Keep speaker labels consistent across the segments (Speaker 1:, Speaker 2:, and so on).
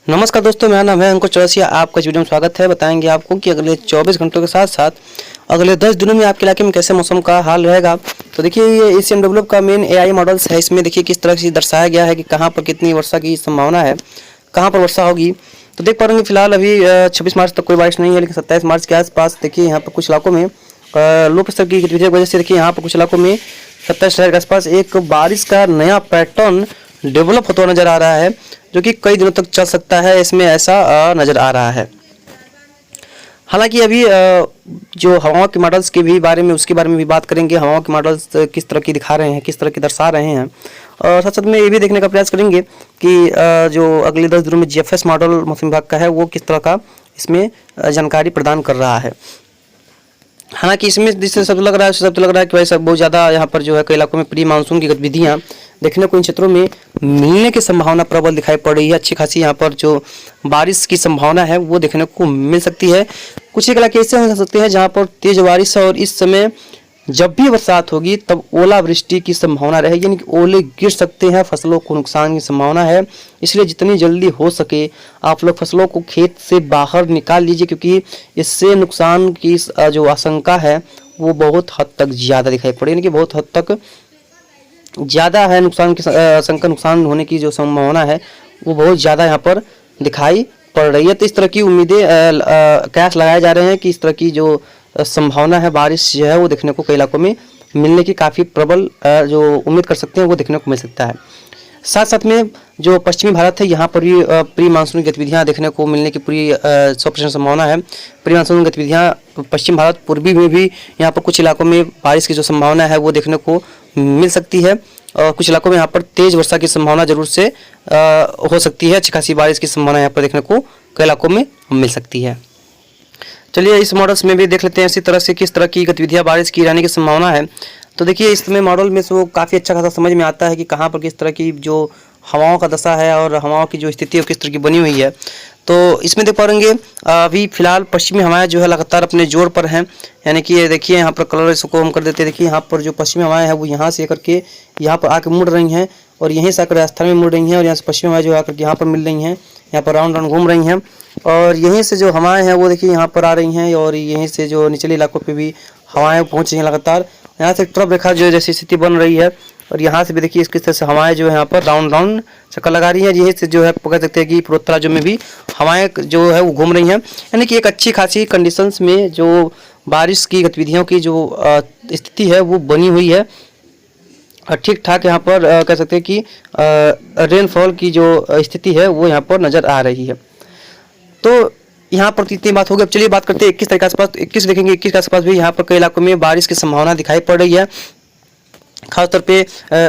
Speaker 1: नमस्कार दोस्तों, मेरा नाम है अंकुर चौरसिया। आपका इस वीडियो में स्वागत है। बताएंगे आपको कि अगले 24 घंटों के साथ साथ अगले 10 दिनों में आपके इलाके में कैसे मौसम का हाल रहेगा। तो देखिए, ये ACMWF का मेन AI मॉडल्स है। इसमें देखिए किस तरह से दर्शाया गया है कि कहाँ पर कितनी वर्षा की संभावना है, कहाँ पर वर्षा होगी। तो देख पा रहे हैं फिलहाल अभी 26 मार्च तक कोई बारिश नहीं है, लेकिन 27 मार्च के आसपास देखिए यहाँ पर कुछ इलाकों में लो प्रेशर की गतिविधि की वजह से देखिए यहाँ पर कुछ इलाकों में 27 शहर के आसपास एक बारिश का नया पैटर्न डेवलप होता नजर आ रहा है, जो कि कई दिनों तक चल सकता है। इसमें ऐसा नज़र आ रहा है। हालांकि अभी जो हवाओं के मॉडल्स के भी बारे में उसके बारे में भी बात करेंगे। हवाओं के मॉडल्स किस तरह की दिखा रहे हैं, किस तरह की दर्शा रहे हैं, और साथ साथ में ये भी देखने का प्रयास करेंगे कि जो अगले 10 दिनों में GFS मॉडल मौसम विभाग का है वो किस तरह का इसमें जानकारी प्रदान कर रहा है। हालांकि इसमें जिससे सब लग रहा है कि भाई सब बहुत ज़्यादा यहाँ पर जो है कई इलाकों में प्री मानसून की गतिविधियाँ देखने को इन क्षेत्रों में मिलने की संभावना प्रबल दिखाई पड़ रही है। अच्छी खासी यहाँ पर जो बारिश की संभावना है वो देखने को मिल सकती है। कुछ एक इलाके ऐसे हो सकते हैं जहाँ पर तेज बारिश है और इस समय जब भी बरसात होगी तब ओलावृष्टि की संभावना रहेगी, यानी कि ओले गिर सकते हैं, फसलों को नुकसान की संभावना है। इसलिए जितनी जल्दी हो सके आप लोग फसलों को खेत से बाहर निकाल लीजिए, क्योंकि इससे नुकसान की जो आशंका है वो बहुत हद तक ज़्यादा दिखाई पड़े, यानी कि बहुत हद तक ज़्यादा है। नुकसान की आशंका, नुकसान होने की जो संभावना है वो बहुत ज़्यादा यहाँ पर दिखाई पड़ रही है। तो इस तरह की उम्मीदें कयास लगाए जा रहे हैं कि इस तरह की जो संभावना है बारिश जो है वो देखने को कई इलाकों में मिलने की काफ़ी प्रबल जो उम्मीद कर सकते हैं वो देखने को मिल सकता है। साथ साथ में जो पश्चिमी भारत है यहाँ पर भी प्री मानसून गतिविधियाँ देखने को मिलने की पूरी 100% संभावना है। प्री मानसून गतिविधियाँ पश्चिम भारत पूर्वी में भी यहाँ पर कुछ इलाकों में बारिश की जो संभावना है वो देखने को मिल सकती है, और कुछ इलाकों में यहाँ पर तेज़ वर्षा की संभावना जरूर से हो सकती है। अच्छी खासी बारिश की संभावना यहाँ पर देखने को कई इलाकों में मिल सकती है। चलिए इस मॉडल्स में भी देख लेते हैं इसी तरह से किस तरह की गतिविधियाँ बारिश की रहने की संभावना है। तो देखिए इसमें मॉडल में से वो काफ़ी अच्छा खासा समझ में आता है कि कहाँ पर किस तरह की जो हवाओं का दशा है और हवाओं की जो स्थिति है किस तरह की बनी हुई है। तो इसमें देख पाएंगे अभी फिलहाल पश्चिमी हवाएं जो है लगातार अपने जोर पर हैं, यानी कि ये देखिए यहाँ पर कलर इसको हम कर देते हैं। देखिए यहाँ पर जो पश्चिमी हवाएं हैं वो यहाँ से करके यहाँ पर आकर मुड़ रही हैं और यहीं से आकर राजस्थान में मुड़ रही हैं, और यहाँ से पश्चिमी हवाएं जो आकर यहाँ पर मिल रही हैं, यहाँ पर राउंड राउंड घूम रही हैं, और यहीं से जो हवाएं हैं वो देखिए यहाँ पर आ रही हैं, और यहीं से जो निचले इलाकों पे भी हवाएं पहुँच रही हैं लगातार। यहाँ से ट्रफ रेखा जो जैसी स्थिति बन रही है, और यहाँ से भी देखिए किस तरह से हवाएं जो है यहाँ पर राउंड राउंड चक्कर लगा रही हैं। यहीं से जो है कह सकते हैं कि पूर्वोत्तर राज्यों में भी हवाएं जो है वो घूम रही हैं, यानी कि एक अच्छी खासी कंडीशंस में जो बारिश की गतिविधियों की जो स्थिति है वो बनी हुई है। ठीक ठाक यहाँ पर कह सकते हैं कि रेनफॉल की जो स्थिति है वो यहाँ पर नज़र आ रही है। तो यहाँ पर इतनी बात होगी। अब चलिए बात करते हैं 21 तारीख के आसपास। 21 देखेंगे, 21 के आसपास भी यहाँ पर कई इलाकों में बारिश की संभावना दिखाई पड़ रही है। खासतौर पे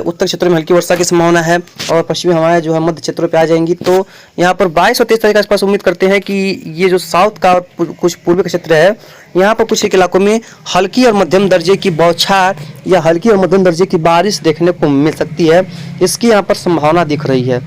Speaker 1: उत्तर क्षेत्रों में हल्की वर्षा की संभावना है, और पश्चिमी हवाएं जो है मध्य क्षेत्रों पे आ जाएंगी। तो यहाँ पर 22 और 23 तारीख के आसपास उम्मीद करते हैं कि ये जो साउथ का और कुछ पूर्वी का क्षेत्र है यहाँ पर कुछ एक इलाकों में हल्की और मध्यम दर्जे की बौछार या हल्की और मध्यम दर्जे की बारिश देखने को मिल सकती है। इसकी यहाँ पर संभावना दिख रही है।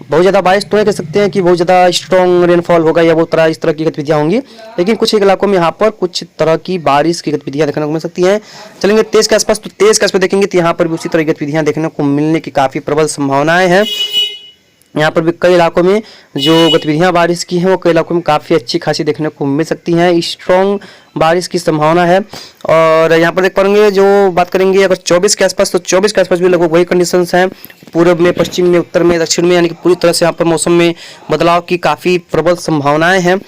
Speaker 1: बहुत ज़्यादा बारिश तो नहीं कह सकते हैं कि बहुत ज़्यादा स्ट्रॉन्ग रेनफॉल होगा या वो इस तरह की गतिविधियाँ होंगी, लेकिन कुछ एक इलाकों में यहाँ पर कुछ तरह की बारिश की गतिविधियाँ देखने को मिल सकती हैं। चलेंगे 23 के आसपास। तो 23 के आसपास देखेंगे तो यहाँ पर भी उसी तरह की गतिविधियाँ देखने को मिलने की काफ़ी प्रबल संभावनाएँ हैं। यहाँ पर भी कई इलाकों में जो गतिविधियाँ बारिश की हैं वो कई इलाकों में काफ़ी अच्छी खासी देखने को मिल सकती हैं। स्ट्रॉन्ग बारिश की संभावना है। और यहाँ पर देख पाएंगे जो बात करेंगे अगर 24 के आसपास, तो 24 के आसपास भी लगभग वही कंडीशंस हैं, पूर्व में, पश्चिम में, उत्तर में, दक्षिण में, यानी कि पूरी तरह से यहाँ पर मौसम में बदलाव की काफ़ी प्रबल संभावनाएँ हैं।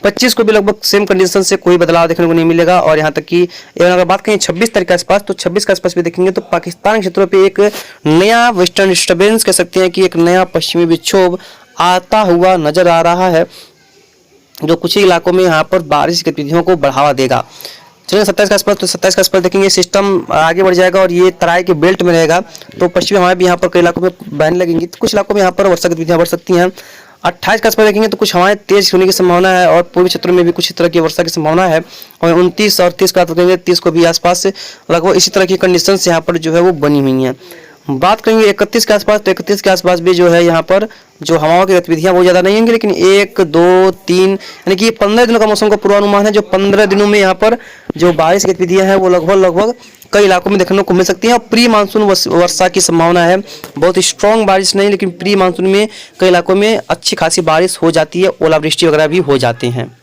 Speaker 1: 25 को भी लगभग सेम कंडीशन से कोई बदलाव देखने को नहीं मिलेगा। और यहाँ तक कि अगर बात करें 26 तारीख के आसपास, तो 26 के आसपास भी देखेंगे तो पाकिस्तान के क्षेत्रों पे एक नया वेस्टर्न डिस्टर्बेंस कह सकते हैं कि एक नया पश्चिमी विक्षोभ आता हुआ नजर आ रहा है, जो कुछ ही इलाकों में यहाँ पर बारिश गतिविधियों को बढ़ावा देगा। चलिए 27 के आसपास। तो 27 के आसपास देखेंगे सिस्टम आगे बढ़ जाएगा और ये तराई के बेल्ट में रहेगा, तो पश्चिमी हवाएं भी यहाँ पर कई इलाकों में बहने लगेंगी। तो कुछ इलाकों में यहाँ पर वर्षा गतिविधियाँ बढ़ सकती हैं। 28 के आसपास देखेंगे तो कुछ हवाएं तेज होने की संभावना है, और पूर्वी क्षेत्रों में भी कुछ इस तरह की वर्षा की संभावना है। और 29 और 30 का देखेंगे, 30 को भी आसपास से लगभग इसी तरह की कंडीशंस यहाँ पर जो है वो बनी हुई हैं। बात करेंगे 31 के आसपास, तो 31 के आसपास भी जो है यहाँ पर जो हवाओं की गतिविधियाँ बहुत ज़्यादा नहीं होंगी, लेकिन 1, 2, 3 यानी कि 15 दिनों का मौसम का पूर्वानुमान है। जो 15 दिनों में यहाँ पर जो बारिश की गतिविधियाँ हैं वो लगभग कई इलाकों में देखने को मिल सकती हैं। और प्री मानसून वर्षा की संभावना है, बहुत स्ट्रॉन्ग बारिश नहीं, लेकिन प्री मानसून में कई इलाकों में अच्छी खासी बारिश हो जाती है, ओलावृष्टि वगैरह भी हो जाते हैं।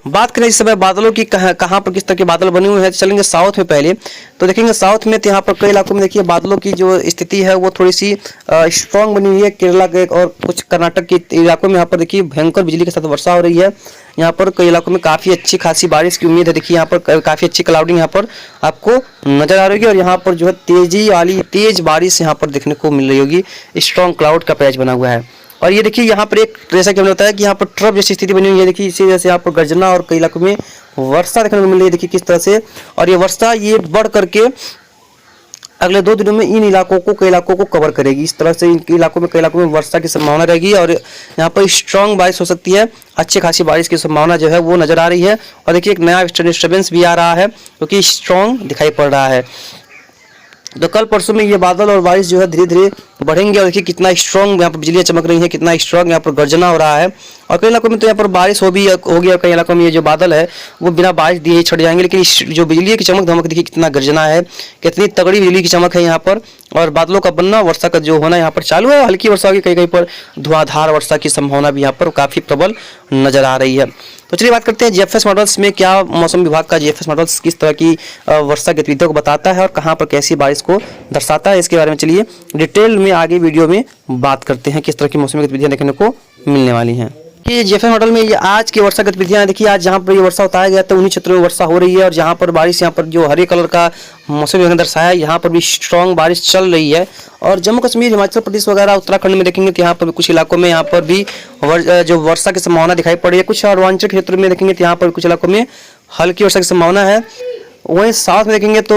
Speaker 1: बात करें इस समय बादलों की, कहाँ पर किस तरह के बादल बने हुए हैं, चलेंगे साउथ में पहले। तो देखेंगे साउथ में, तो यहाँ पर कई इलाकों में देखिए बादलों की जो स्थिति है वो थोड़ी सी स्ट्रॉन्ग बनी हुई है। केरला के और कुछ कर्नाटक के इलाकों में यहाँ पर देखिए भयंकर बिजली के साथ वर्षा हो रही है। यहाँ पर कई इलाकों में काफ़ी अच्छी खासी बारिश की उम्मीद है। देखिए यहाँ पर काफ़ी अच्छी क्लाउडिंग यहाँ पर आपको नजर आ रही होगी, और यहाँ पर जो है तेज बारिश यहाँ पर देखने को मिल रही होगी। स्ट्रॉन्ग क्लाउड का पैच बना हुआ है। और ये देखिए यहाँ पर एक, जैसा कि हमने बताया कि यहाँ पर ट्रफ जैसी स्थिति बनी हुई है। देखिए इसी वजह से यहाँ पर गर्जना और कई इलाकों में वर्षा देखने को मिल रही है। देखिए किस तरह से, और ये वर्षा ये बढ़ करके अगले 2 दिनों में इन इलाकों को, कई इलाकों को कवर करेगी। इस तरह से इन इलाकों में, कई इलाकों में वर्षा की संभावना रहेगी, और यहाँ पर स्ट्रॉन्ग बारिश हो सकती है। अच्छी खासी बारिश की संभावना जो है वो नजर आ रही है। और देखिए एक नया डिस्टर्बेंस भी आ रहा है, क्योंकि स्ट्रॉन्ग दिखाई पड़ रहा है। तो कल परसों में ये बादल और बारिश जो है धीरे धीरे बढ़ेंगे। और देखिए कितना स्ट्रॉन्ग यहाँ पर बिजलियाँ चमक रही हैं, कितना स्ट्रॉन्ग यहाँ पर गर्जना हो रहा है। और कई इलाकों में तो यहाँ पर बारिश होगी, और कई इलाकों में ये जो बादल है वो बिना बारिश दिए ही छट जाएंगे। लेकिन जो बिजली की चमक धमक, देखिए कितना गर्जना है, कितनी तगड़ी बिजली की चमक है यहाँ पर। और बादलों का बनना, वर्षा का जो होना यहाँ पर चालू है। हल्की वर्षा होगी, कहीं कहीं पर धुआंधार वर्षा की संभावना भी यहाँ पर काफ़ी प्रबल नजर आ रही है। तो चलिए बात करते हैं जीएफएस मॉडल्स में, क्या मौसम विभाग का जीएफएस मॉडल्स किस तरह की वर्षा गतिविधियों को बताता है और कहाँ पर कैसी बारिश को दर्शाता है। इसके बारे में चलिए डिटेल में आगे वीडियो में बात करते हैं, किस तरह की मौसमी गतिविधियाँ देखने को मिलने वाली हैं। कि जीएफएस मॉडल में ये आज की वर्षा गतिविधियाँ देखिए, आज जहाँ पर ये वर्षा बताया गया था उन्हीं क्षेत्रों में वर्षा हो रही है। और जहाँ पर बारिश, यहाँ पर जो हरे कलर का मौसम विभाग ने दर्शाया है, यहाँ पर भी स्ट्रॉन्ग बारिश चल रही है। और जम्मू कश्मीर, हिमाचल प्रदेश वगैरह, उत्तराखंड में देखेंगे तो यहाँ पर कुछ इलाकों में यहाँ पर भी जो वर्षा की संभावना दिखाई पड़ रही है। कुछ अरुणाचल क्षेत्र में देखेंगे तो यहाँ पर कुछ इलाकों में हल्की वर्षा की संभावना है। वहीं साउथ में देखेंगे तो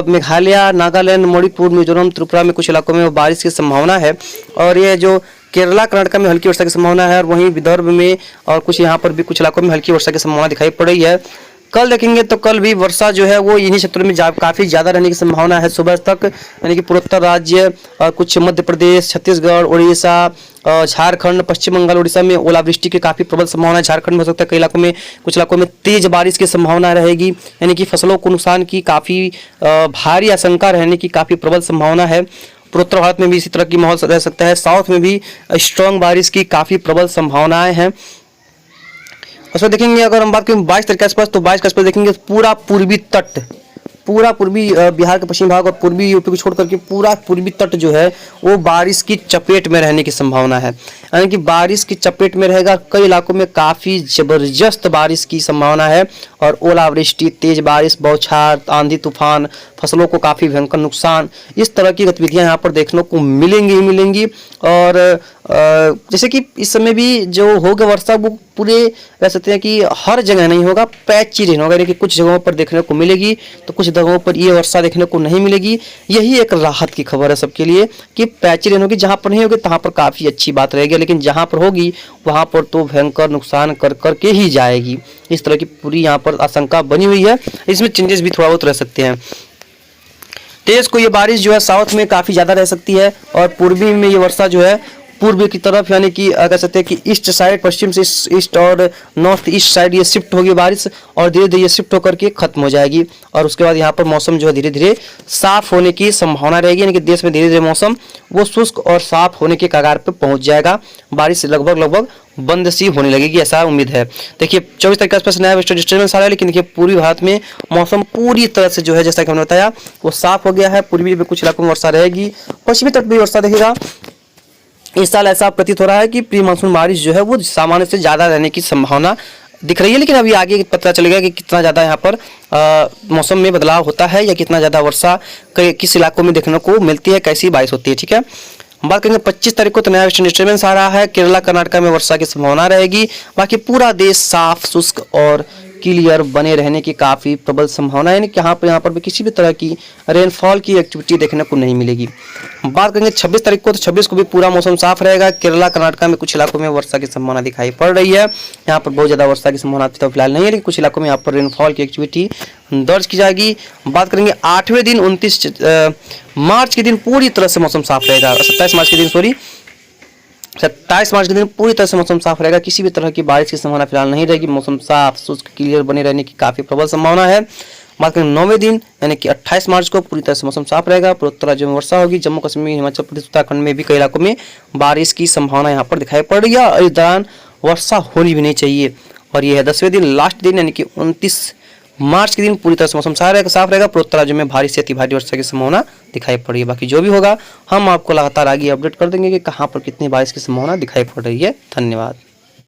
Speaker 1: मेघालय, नागालैंड, मणिपुर, मिजोरम, त्रिपुरा में कुछ इलाकों में बारिश की संभावना है। और ये जो केरला, कर्नाटक में हल्की वर्षा की संभावना है। और वहीं विदर्भ में और कुछ यहाँ पर भी कुछ इलाकों में हल्की वर्षा की संभावना दिखाई पड़ रही है। कल देखेंगे तो कल भी वर्षा जो है वो इन्हीं क्षेत्रों में काफ़ी ज़्यादा रहने की संभावना है सुबह तक, यानी कि पूर्वोत्तर राज्य और कुछ मध्य प्रदेश, छत्तीसगढ़, उड़ीसा, झारखंड, पश्चिम बंगाल, उड़ीसा में ओलावृष्टि की काफ़ी प्रबल संभावना है। झारखंड में हो सकता है कई इलाकों में, कुछ इलाकों में तेज बारिश की संभावना रहेगी, यानी कि फसलों को नुकसान की काफ़ी भारी आशंका रहने की काफ़ी प्रबल संभावना है। पूर्वोत्तर भारत में भी इसी तरह की माहौल रह सकता है। साउथ में भी स्ट्रॉन्ग बारिश की काफ़ी प्रबल संभावनाएं हैं। उसमें देखेंगे अगर हम बात करें 22 तारीख के आसपास, तो 22 के आसपास देखेंगे पूरा पूर्वी तट, पूरा पूर्वी बिहार के पश्चिमी भाग और पूर्वी यूपी को छोड़ करके पूरा पूर्वी तट जो है वो बारिश की चपेट में रहने की संभावना है, यानी कि बारिश की चपेट में रहेगा। कई इलाकों में काफ़ी ज़बरदस्त बारिश की संभावना है और ओलावृष्टि, तेज बारिश, बौछार, आंधी तूफान, फसलों को काफ़ी भयंकर नुकसान, इस तरह की गतिविधियां यहाँ पर देखने को मिलेंगी ही मिलेंगी। और जैसे कि इस समय भी जो होगा वर्षा वो पूरे कह सकते हैं कि हर जगह नहीं होगा, पैची रेन होगा, यानी कि कुछ जगहों पर देखने को मिलेगी तो कुछ जगहों पर ये वर्षा देखने को नहीं मिलेगी। यही एक राहत की खबर है सबके लिए कि पैची रेन होगी, जहाँ पर नहीं होगी वहाँ पर काफ़ी अच्छी बात रहेगी, लेकिन जहाँ पर होगी वहाँ पर तो भयंकर नुकसान कर करके ही जाएगी। इस तरह की पूरी यहाँ पर आशंका बनी हुई है। इसमें चेंजेस भी थोड़ा बहुत रह सकते हैं। तेज को ये बारिश जो है साउथ में काफ़ी ज़्यादा रह सकती है और पूर्वी में ये वर्षा जो है पूर्व की तरफ, यानी कि कह सकते हैं कि ईस्ट साइड, पश्चिम से ईस्ट और नॉर्थ ईस्ट साइड ये शिफ्ट होगी बारिश और धीरे धीरे ये शिफ्ट होकर के खत्म हो जाएगी। और उसके बाद यहाँ पर मौसम जो है धीरे धीरे साफ होने की संभावना रहेगी, यानी कि देश में धीरे धीरे मौसम वो शुष्क और साफ होने के कगार पर पहुँच जाएगा। बारिश लगभग बंद सी होने लगेगी, ऐसा उम्मीद है। देखिए 24 तारीख के आसपास नया वेस्टर्न डिस्टर्बेंस आ रहा है, लेकिन देखिए पूरी भारत में मौसम पूरी तरह से जो है जैसा कि हमने बताया वो साफ हो गया है। पूर्वी में कुछ इलाकों में वर्षा रहेगी, पश्चिमी तट भी वर्षा देखेगा। इस साल ऐसा प्रतीत हो रहा है कि प्री मानसून बारिश जो है वो सामान्य से ज़्यादा रहने की संभावना दिख रही है, लेकिन अभी आगे पता चलेगा कि कितना ज़्यादा यहाँ पर मौसम में बदलाव होता है या कितना ज़्यादा वर्षा किस इलाकों में देखने को मिलती है, कैसी बारिश होती है। ठीक है, बात करेंगे 25 तारीख को तो नया वेस्टर्न डिस्टर्बेंस आ रहा है। केरला कर्नाटक में वर्षा की संभावना रहेगी। बाकी पूरा देश साफ, शुष्क और क्लियर बने रहने की काफ़ी प्रबल संभावना है, यानी कि यहाँ पर भी किसी भी तरह की रेनफॉल की एक्टिविटी देखने को नहीं मिलेगी। बात करेंगे 26 तारीख को, तो 26 को भी पूरा मौसम साफ रहेगा। केरला कर्नाटका में कुछ इलाकों में वर्षा की संभावना दिखाई पड़ रही है। यहाँ पर बहुत ज़्यादा वर्षा की संभावना तो फिलहाल नहीं है, लेकिन कुछ इलाकों में यहाँ पर रेनफॉल की एक्टिविटी दर्ज की जाएगी। बात करेंगे 8वें दिन 29 मार्च के दिन पूरी तरह से मौसम साफ रहेगा। 27 मार्च के दिन 27 मार्च के दिन पूरी तरह से मौसम साफ रहेगा। किसी भी तरह की बारिश की संभावना फिलहाल नहीं रहेगी। मौसम साफ शुष्क क्लियर बने रहने की काफ़ी प्रबल संभावना है। बात करें 9वें दिन यानी कि 28 मार्च को पूरी तरह से मौसम साफ रहेगा। पूर्वोत्तर राज्यों में वर्षा होगी। जम्मू कश्मीर, हिमाचल प्रदेश, उत्तराखंड में भी कई इलाकों में बारिश की संभावना यहाँ पर दिखाई पड़ रही है और इस दौरान वर्षा होनी भी नहीं चाहिए। और यह है 10वें दिन, लास्ट दिन यानी कि 29 मार्च के दिन पूरी तरह से मौसम साफ रहेगा। पूर्वोत्तर राज्यों में भारी से अति भारी वर्षा की संभावना दिखाई पड़ रही है। बाकी जो भी होगा हम आपको लगातार आगे अपडेट कर देंगे कि कहाँ पर कितनी बारिश की संभावना दिखाई पड़ रही है। धन्यवाद।